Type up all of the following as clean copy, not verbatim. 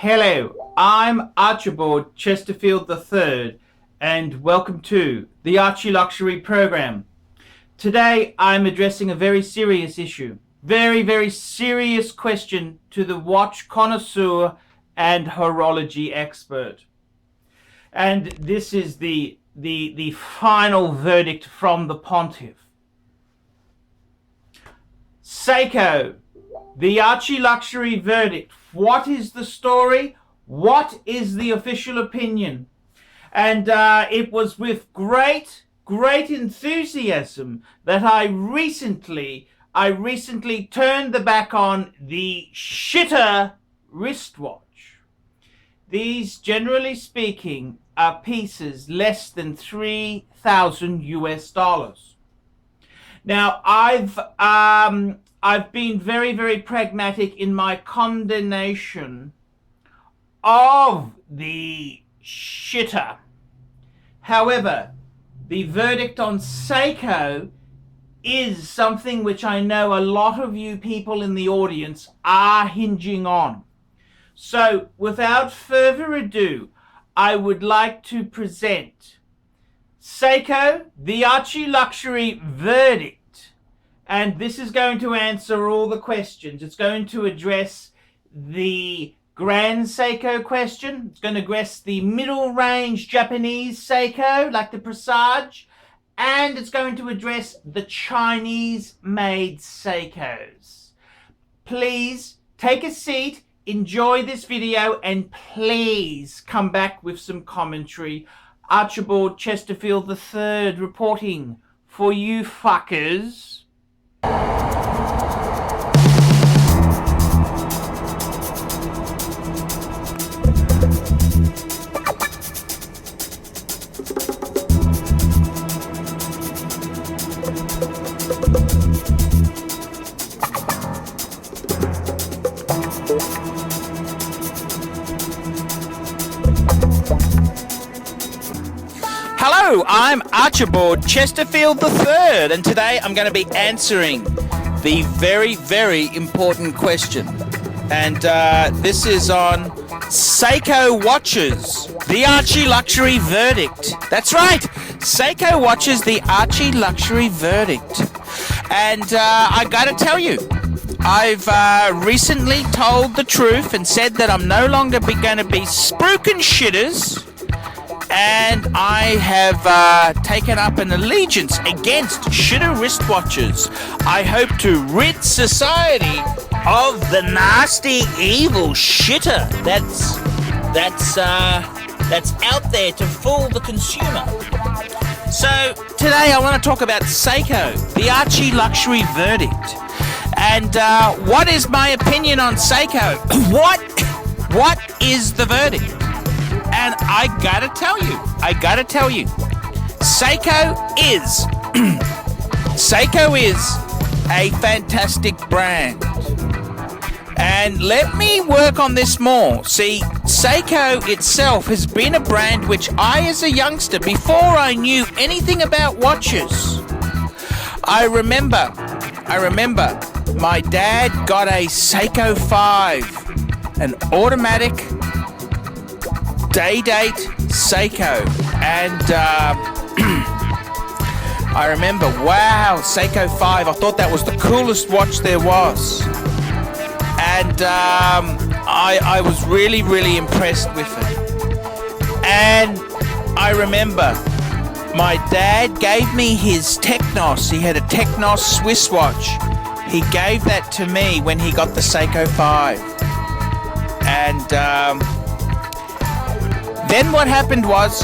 Hello, I'm Archibald Chesterfield III, and welcome to the ArchieLuxury program. Today, I'm addressing a very serious issue, very serious question to the watch connoisseur and horology expert. And this is the final verdict from the pontiff. Seiko, the ArchieLuxury verdict. What is the story? What is the official opinion? And it was with great enthusiasm that I recently turned the back on the shitter wristwatch. These, generally speaking, are pieces less than $3,000 US. Now, I've been very pragmatic in my condemnation of the shitter. However, the verdict on Seiko is something which I know a lot of you people in the audience are hinging on. So, without further ado, I would like to present Seiko, the ArchieLuxury verdict. And this is going to answer all the questions. It's going to address the Grand Seiko question. It's going to address the middle range Japanese Seiko, like the Presage. And it's going to address the Chinese-made Seikos. Please take a seat, enjoy this video, and please come back with some commentary. Archibald Chesterfield III reporting for you fuckers. Hello, I'm Archibald Chesterfield III, and today I'm going to be answering the very important question. And this is on Seiko watches, the ArchieLuxury verdict. That's right, Seiko watches, the ArchieLuxury verdict. And I got to tell you, I've recently told the truth and said that I'm no longer going to be spooking shitters. And I have taken up an allegiance against shitter wristwatches. I hope to rid society of the nasty, evil shitter that's out there to fool the consumer. So today I want to talk about Seiko, the ArchieLuxury verdict, and what is my opinion on Seiko? What is the verdict? And I gotta tell you, Seiko is a fantastic brand. And let me work on this more. See, Seiko itself has been a brand which I, as a youngster, before I knew anything about watches, I remember my dad got a Seiko 5, an automatic day-date Seiko, and I remember, wow, Seiko 5, I thought that was the coolest watch there was, and I was really impressed with it. And I remember my dad gave me his Technos. He had a Technos Swiss watch. He gave that to me when he got the Seiko 5, and then what happened was,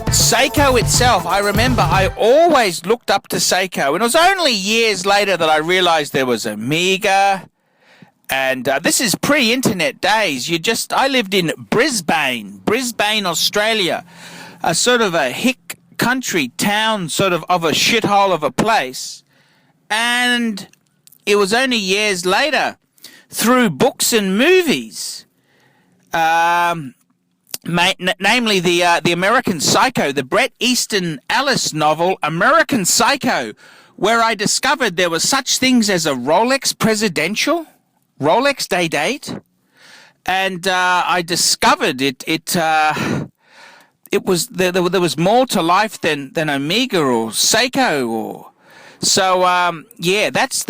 Seiko itself, I remember I always looked up to Seiko, and it was only years later that I realized there was Amiga, and this is pre-internet days. I lived in Brisbane, Australia, a sort of a hick country town, sort of a shithole of a place, and it was only years later, through books and movies, namely the American Psycho, the Bret Easton Ellis novel American Psycho, where I discovered there were such things as a Rolex Presidential, Rolex Day Date, and I discovered it was there was more to life than Omega or Seiko or so. Yeah, that's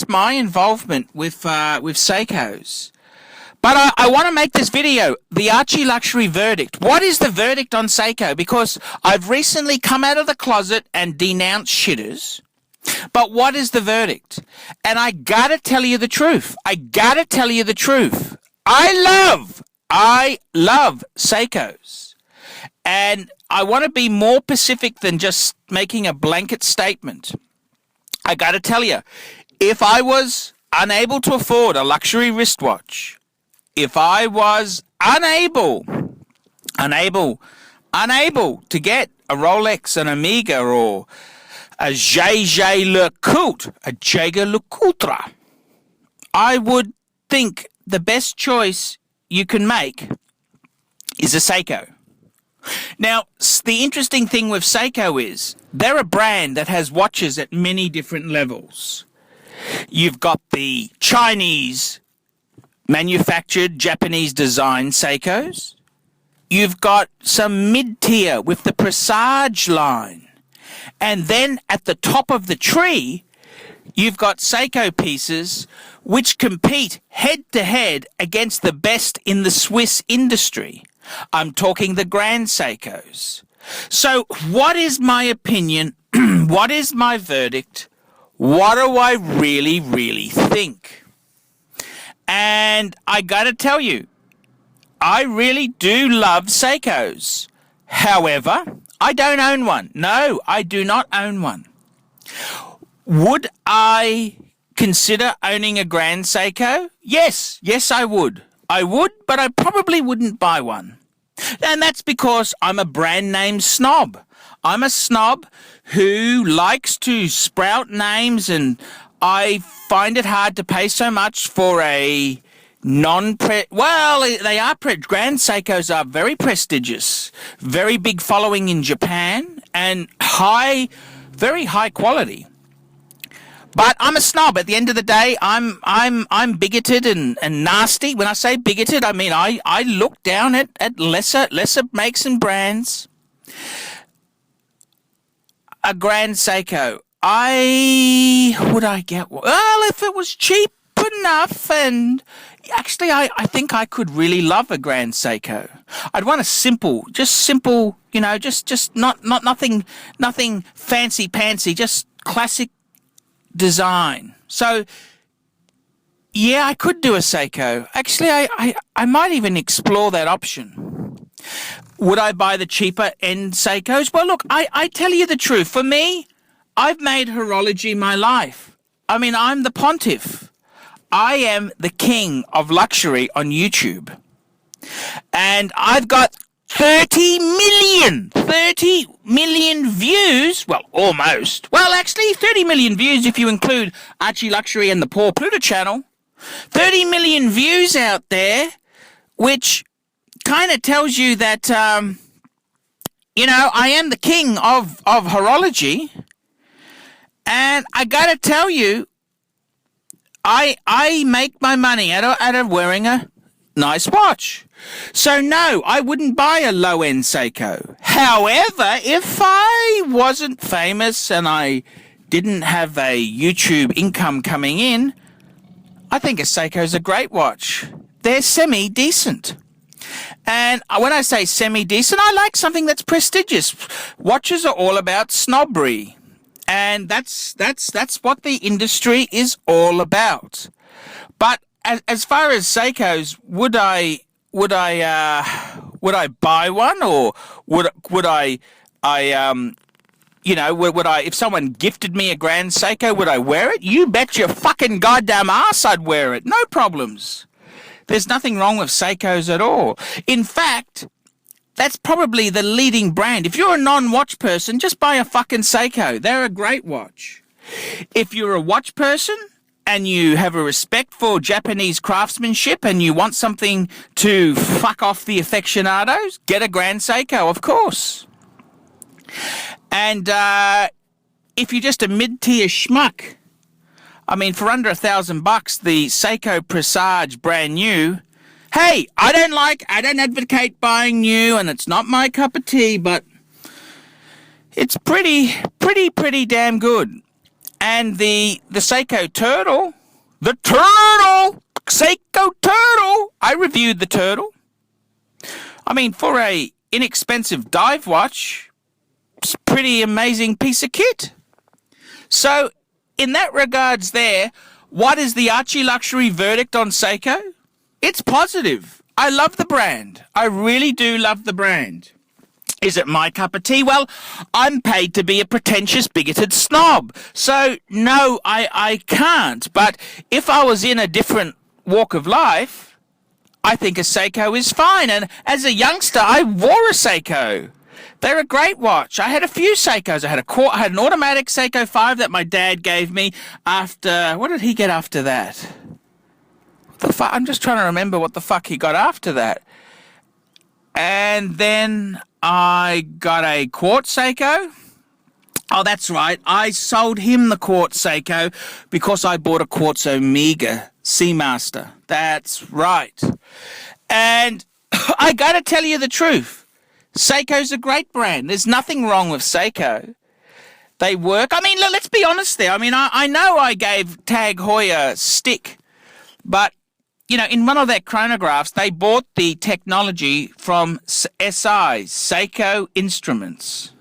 my involvement with Seikos. But I want to make this video, the ArchieLuxury verdict. What is the verdict on Seiko? Because I've recently come out of the closet and denounced shitters. But what is the verdict? And I gotta tell you the truth. I love Seikos. And I want to be more specific than just making a blanket statement. I gotta tell you, if I was unable to afford a luxury wristwatch, if I was unable to get a Rolex, an Omega, or a Jaeger LeCoultre, I would think the best choice you can make is a Seiko. Now, the interesting thing with Seiko is they're a brand that has watches at many different levels. You've got the Chinese manufactured Japanese design Seikos. You've got some mid-tier with the Presage line. And then at the top of the tree, you've got Seiko pieces which compete head-to-head against the best in the Swiss industry. I'm talking the Grand Seikos. So what is my opinion? What is my verdict? What do I really think? And I gotta tell you, I really do love Seikos. However, I don't own one. No, I do not own one. Would I consider owning a Grand Seiko? Yes, I would. I would, but I probably wouldn't buy one. And that's because I'm a brand name snob. I'm a snob who likes to sprout names, and I find it hard to pay so much for a Grand Seikos are very prestigious, very big following in Japan, and very high quality. But I'm a snob. At the end of the day, I'm bigoted and nasty. When I say bigoted, I mean I look down at lesser makes and brands. A Grand Seiko. Would I get one? Well, if it was cheap enough, and actually I think I could really love a Grand Seiko. I'd want a simple, just nothing fancy pantsy, just classic design. So yeah, I could do a Seiko. Actually, I might even explore that option. Would I buy the cheaper end Seikos? Well, look, I tell you the truth. For me, I've made horology my life. I mean, I'm the pontiff. I am the king of luxury on YouTube. And I've got 30 million views. Well, almost. Well, actually, 30 million views if you include ArchieLuxury and the Poor Pluto channel. 30 million views out there, which kind of tells you that, I am the king of horology. And I got to tell you, I make my money out of wearing a nice watch. So no, I wouldn't buy a low-end Seiko. However, if I wasn't famous and I didn't have a YouTube income coming in, I think a Seiko's a great watch. They're semi-decent. And when I say semi-decent, I like something that's prestigious. Watches are all about snobbery. And that's what the industry is all about. But as far as Seikos, would I buy one, or would I if someone gifted me a Grand Seiko, would I wear it? You bet your fucking goddamn ass I'd wear it. No problems. There's nothing wrong with Seikos at all. In fact, that's probably the leading brand. If you're a non-watch person, just buy a fucking Seiko. They're a great watch. If you're a watch person and you have a respect for Japanese craftsmanship and you want something to fuck off the aficionados, get a Grand Seiko, of course. And if you're just a mid-tier schmuck, I mean, for under $1,000, the Seiko Presage brand new Hey, I don't advocate buying new, and it's not my cup of tea, but it's pretty damn good. And the Seiko turtle, Seiko turtle, I reviewed the turtle. I mean, for a inexpensive dive watch, it's a pretty amazing piece of kit. So, in that regards there, what is the ArchieLuxury verdict on Seiko? It's positive. I love the brand. I really do love the brand. Is it my cup of tea? Well, I'm paid to be a pretentious, bigoted snob. So, no, I can't. But if I was in a different walk of life, I think a Seiko is fine. And as a youngster, I wore a Seiko. They're a great watch. I had a few Seikos. I had an automatic Seiko 5 that my dad gave me after... What did he get after that? I'm just trying to remember what the fuck he got after that. And then I got a quartz Seiko. Oh, that's right. I sold him the quartz Seiko because I bought a quartz Omega Seamaster. That's right. And I got to tell you the truth. Seiko's a great brand. There's nothing wrong with Seiko. They work. I mean, let's be honest there. I mean, I know I gave Tag Heuer stick, but, you know, in one of their chronographs, they bought the technology from SI, Seiko Instruments.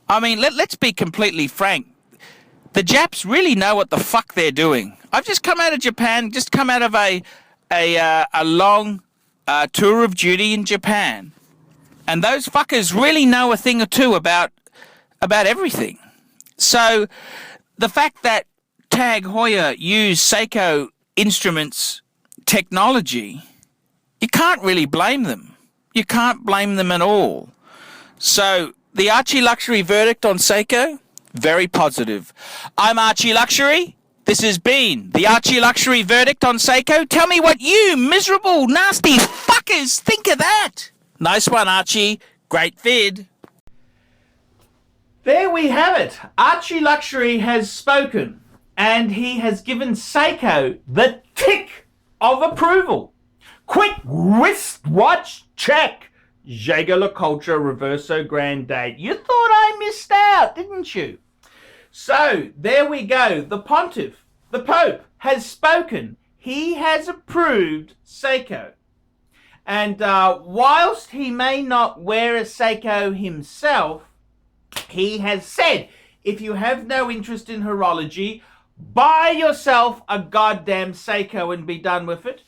I mean, let's be completely frank. The Japs really know what the fuck they're doing. I've just come out of Japan, just come out of a long tour of duty in Japan. And those fuckers really know a thing or two about everything. So the fact that Tag Heuer used Seiko Instruments technology, you can't really blame them. You can't blame them at all. So the ArchieLuxury verdict on Seiko, very positive. I'm ArchieLuxury. This has been the ArchieLuxury verdict on Seiko. Tell me what you miserable, nasty fuckers think of that. Nice one, Archie. Great vid. There we have it. ArchieLuxury has spoken, and he has given Seiko the tick of approval. Quick wristwatch check. Jaeger LaCulture Reverso Grand Date. You thought I missed out, didn't you? So, there we go. The Pontiff, the Pope, has spoken. He has approved Seiko. And whilst he may not wear a Seiko himself, he has said, if you have no interest in horology, buy yourself a goddamn Seiko and be done with it.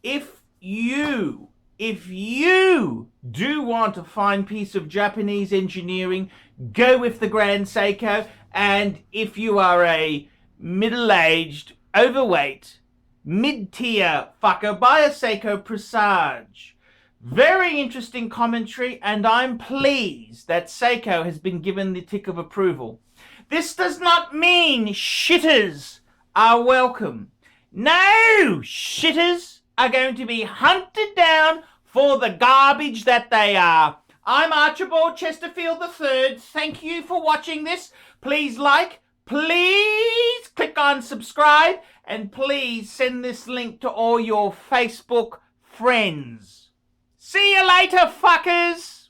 If you do want a fine piece of Japanese engineering, go with the Grand Seiko. And if you are a middle-aged, overweight, mid-tier fucker, buy a Seiko Presage. Very interesting commentary, and I'm pleased that Seiko has been given the tick of approval. This does not mean shitters are welcome. No, shitters are going to be hunted down for the garbage that they are. I'm Archibald Chesterfield III. Thank you for watching this. Please like, please click on subscribe, and please send this link to all your Facebook friends. See you later, fuckers!